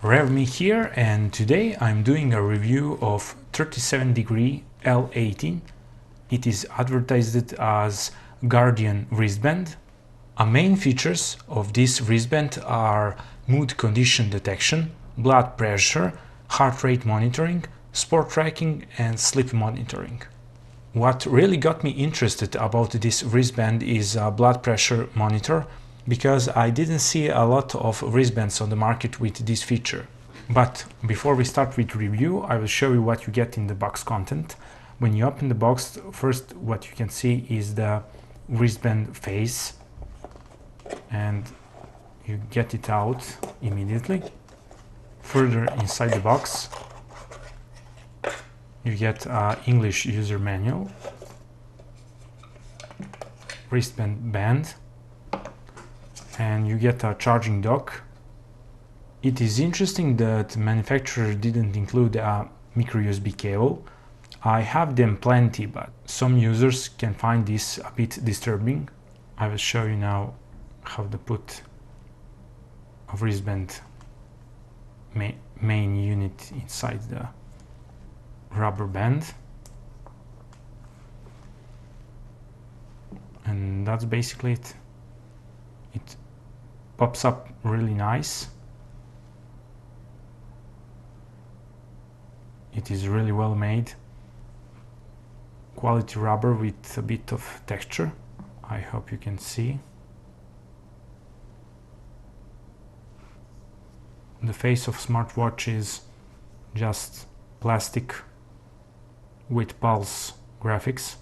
Revme here, and today I'm doing a review of 37° L18. It is advertised as Guardian wristband. A main features of this wristband are mood condition detection, blood pressure, heart rate monitoring, sport tracking and sleep monitoring. What really got me interested about this wristband is a blood pressure monitor, because I didn't see a lot of wristbands on the market with this feature. But before we start with review, I will show you what you get in the box content. When you open the box, first what you can see is the wristband face, and you get it out immediately. Further inside the box, you get an English user manual, wristband band, and you get a charging dock. It is interesting that the manufacturer didn't include a micro USB cable. I have them plenty, but some users can find this a bit disturbing. I will show you now how to put a wristband main unit inside the rubber band. And that's basically it. It pops up really nice. It is really well made. Quality rubber with a bit of texture. I hope you can see. The face of smartwatch is just plastic with pulse graphics.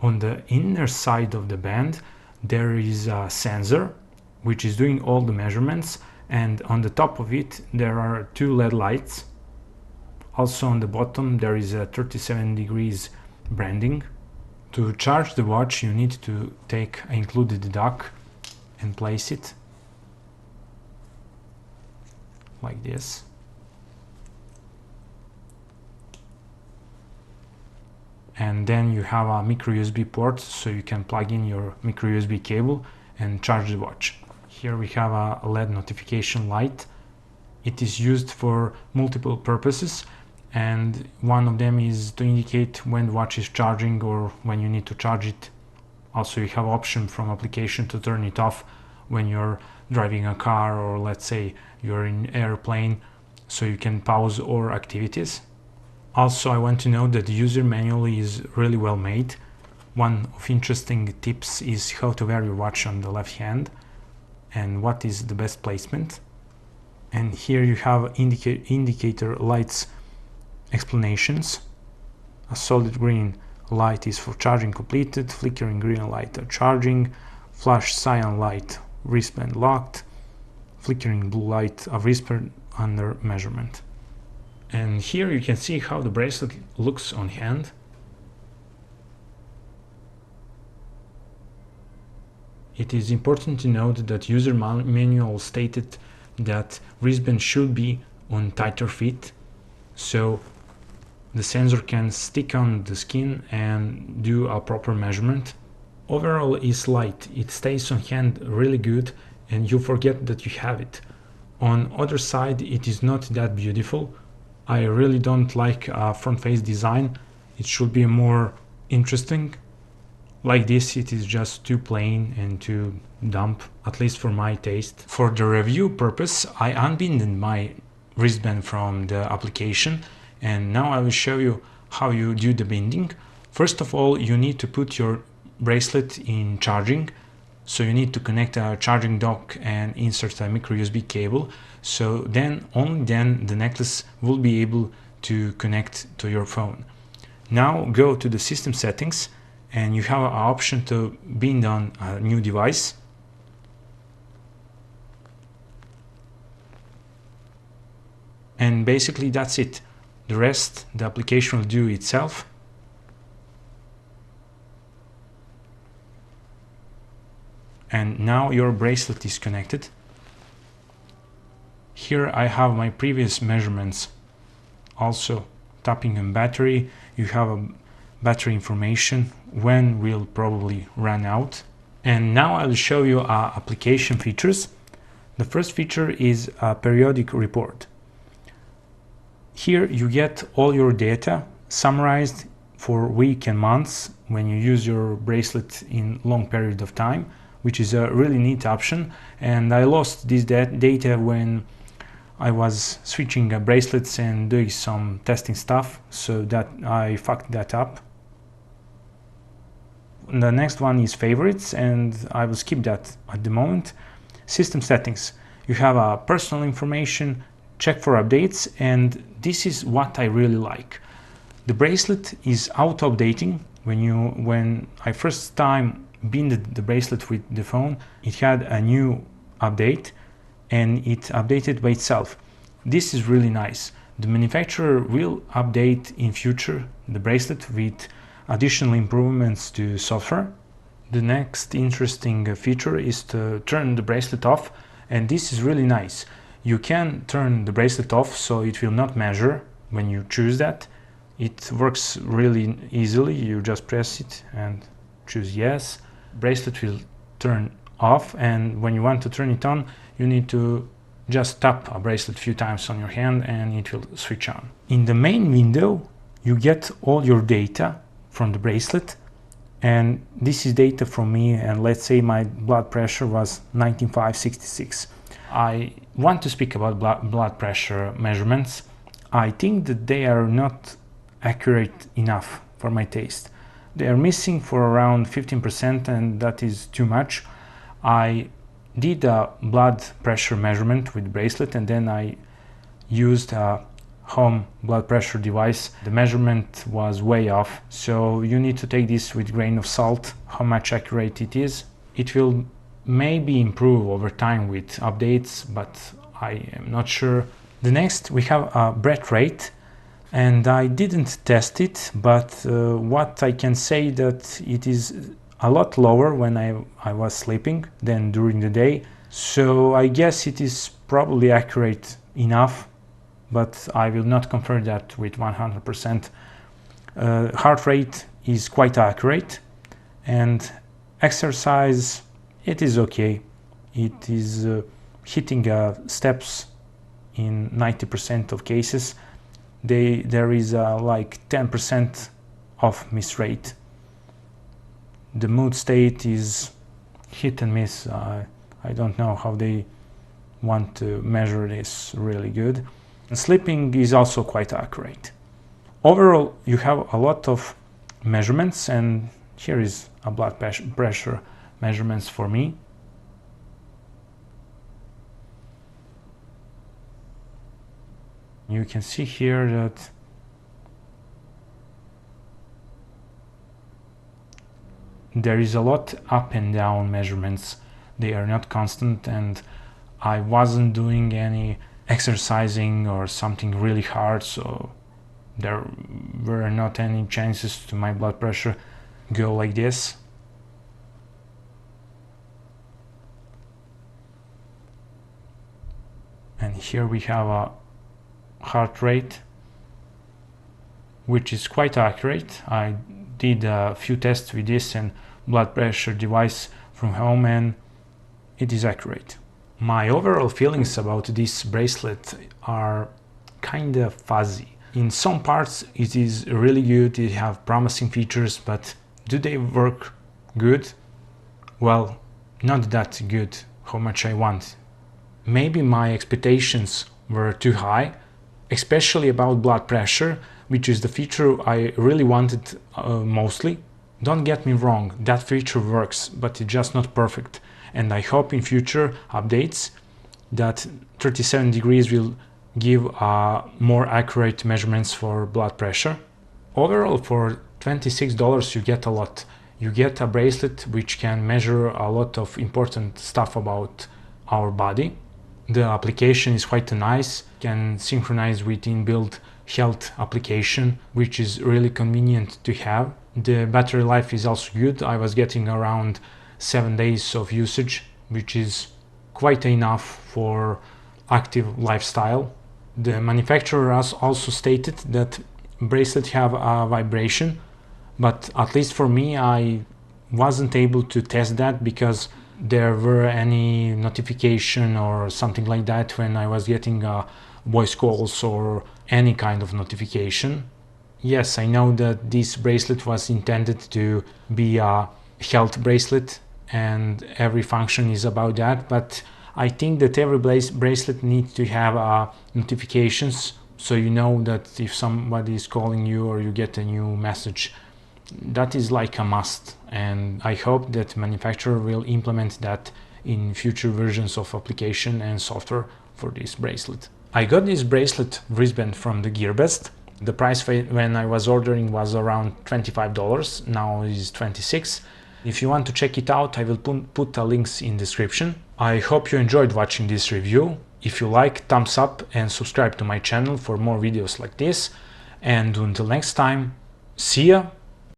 On the inner side of the band there is a sensor which is doing all the measurements, and on the top of it there are two LED lights. Also on the bottom there is a 37° branding. To charge the watch you need to take included dock and place it like this. And then you have a micro USB port, so you can plug in your micro USB cable and charge the watch. Here we have a LED notification light. It is used for multiple purposes, and one of them is to indicate when the watch is charging or when you need to charge it. Also you have option from application to turn it off when you're driving a car, or let's say you're in airplane, so you can pause all activities. Also, I want to note that the user manual is really well made. One of interesting tips is how to wear your watch on the left hand and what is the best placement. And here you have indicator lights explanations. A solid green light is for charging completed, flickering green light charging, flash cyan light wristband locked, flickering blue light a wristband under measurement. And here you can see how the bracelet looks on hand. It is important to note that user manual stated that wristband should be on tighter fit, so the sensor can stick on the skin and do a proper measurement. Overall is light, it stays on hand really good and you forget that you have it. On other side it is not that beautiful. I really don't like a front face design. It should be more interesting. Like this it is just too plain and too dumb, at least for my taste. For the review purpose I unbinded my wristband from the application, and now I will show you how you do the binding. First of all, you need to put your bracelet in charging. So you need to connect a charging dock and insert a micro USB cable. So then, only then, the necklace will be able to connect to your phone. Now go to the system settings and you have an option to bind on a new device. And basically that's it. The rest the application will do itself. And now your bracelet is connected. Here I have my previous measurements. Also tapping on battery, you have a battery information when will probably run out. And now I'll show you application features. The first feature is a periodic report. Here you get all your data summarized for weeks and months when you use your bracelet in long period of time, which is a really neat option. And I lost this data when I was switching bracelets and doing some testing stuff, so that I fucked that up. The next one is favorites, and I will skip that at the moment. System settings. You have personal information, check for updates, and this is what I really like. The bracelet is auto-updating. When I first time binded the bracelet with the phone, it had a new update and it updated by itself. This is really nice. The manufacturer will update in future the bracelet with additional improvements to software. The next interesting feature is to turn the bracelet off, and this is really nice. You can turn the bracelet off so it will not measure when you choose that. It works really easily. You just press it and choose yes. Bracelet will turn off, and when you want to turn it on, you need to just tap a bracelet a few times on your hand and it will switch on. In the main window, you get all your data from the bracelet, and this is data from me, and let's say my blood pressure was 19/5/66. I want to speak about blood pressure measurements. I think that they are not accurate enough for my taste. They are missing for around 15%, and that is too much. I did a blood pressure measurement with the bracelet, and then I used a home blood pressure device. The measurement was way off, so you need to take this with a grain of salt how much accurate it is. It will maybe improve over time with updates, but I am not sure. The next, we have a breath rate, and I didn't test it, but what I can say that it is a lot lower when I was sleeping than during the day, so I guess it is probably accurate enough, but I will not confirm that with 100%. Heart rate is quite accurate, and exercise, it is okay. It is hitting steps in 90% of cases. There is like 10% of miss rate. The mood state is hit and miss. I don't know how they want to measure this really good. And sleeping is also quite accurate. Overall, you have a lot of measurements, and here is a blood pressure measurements for me. You can see here that there is a lot up and down measurements. They are not constant, and I wasn't doing any exercising or something really hard, so there were not any chances to my blood pressure go like this. And here we have a heart rate, which is quite accurate. I did a few tests with this and blood pressure device from home, and it is accurate. My overall feelings about this bracelet are kind of fuzzy. In some parts it is really good, they have promising features, but do they work good? Well, not that good, how much I want. Maybe my expectations were too high, especially about blood pressure, which is the feature I really wanted mostly. Don't get me wrong, that feature works, but it's just not perfect. And I hope in future updates that 37 degrees will give more accurate measurements for blood pressure. Overall, for $26 you get a lot. You get a bracelet which can measure a lot of important stuff about our body. The application is quite nice, can synchronize with inbuilt health application, which is really convenient to have. The battery life is also good. I was getting around 7 days of usage, which is quite enough for active lifestyle. The manufacturer has also stated that bracelets have a vibration, but at least for me, I wasn't able to test that because there were any notification or something like that when I was getting voice calls or any kind of notification. Yes, I know that this bracelet was intended to be a health bracelet and every function is about that, but I think that every bracelet needs to have notifications, so you know that if somebody is calling you or you get a new message. That is like a must, and I hope that manufacturer will implement that in future versions of application and software for this bracelet. I got this bracelet wristband from the GearBest. The price when I was ordering was around $25, now is $26. If you want to check it out, I will put the links in description. I hope you enjoyed watching this review. If you like, thumbs up and subscribe to my channel for more videos like this. And until next time, see ya!